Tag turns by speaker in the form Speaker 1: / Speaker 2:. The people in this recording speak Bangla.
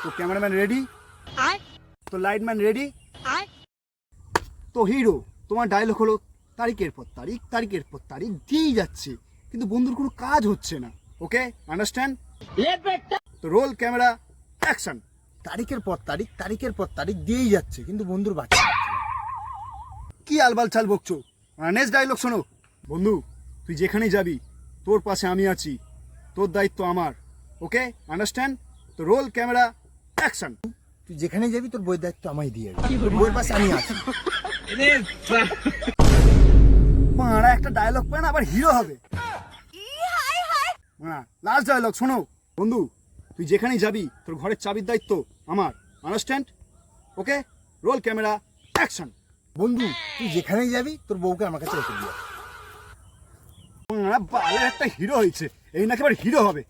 Speaker 1: তো ক্যামেরাম্যান রেডি, তো লাইটম্যান রেডি, তো হিরো। তোমার ডায়লগ হলো তারিখের পর তারিখ, তারিখের পর তারিখ দিয়েই যাচ্ছে, কিন্তু বন্ধুর কোনো কাজ হচ্ছে না। ওকে, আন্ডারস্ট্যান্ড? তো রোল ক্যামেরা অ্যাকশন। তারিখের পর তারিখ, তারিখের পর তারিখ দিয়েই যাচ্ছে, কিন্তু বন্ধুর বাচ্চা হচ্ছে না। কি আলবাল চাল বকছো? নেক্সট ডায়লগ শোনো। বন্ধু, তুই যেখানেই যাবি তোর পাশে আমি আছি, তোর দায়িত্ব আমার। ওকে, আন্ডারস্ট্যান্ড? তো রোল ক্যামেরা অ্যাকশন। তুই যেখানেই যাবি তোর বইয়ের দায়িত্ব আমায় দিয়ে যাবি, তোর বইয়ের পাশে আমি আছি। মারা একটা ডায়লগ পায় না, আবার হিরো হবে। লাস্ট ডায়লগ শোনো। বন্ধু, তুই যেখানেই যাবি তোর ঘরের চাবির দায়িত্ব আমার, আন্ডারস্ট্যান্ড? ওকে, রোল ক্যামেরা অ্যাকশন। বন্ধু, তুই যেখানেই যাবি তোর বউকে আমার কাছে রেখে দিয়ে। বালের একটা হিরো হয়েছে, এই নাকি আবার হিরো হবে।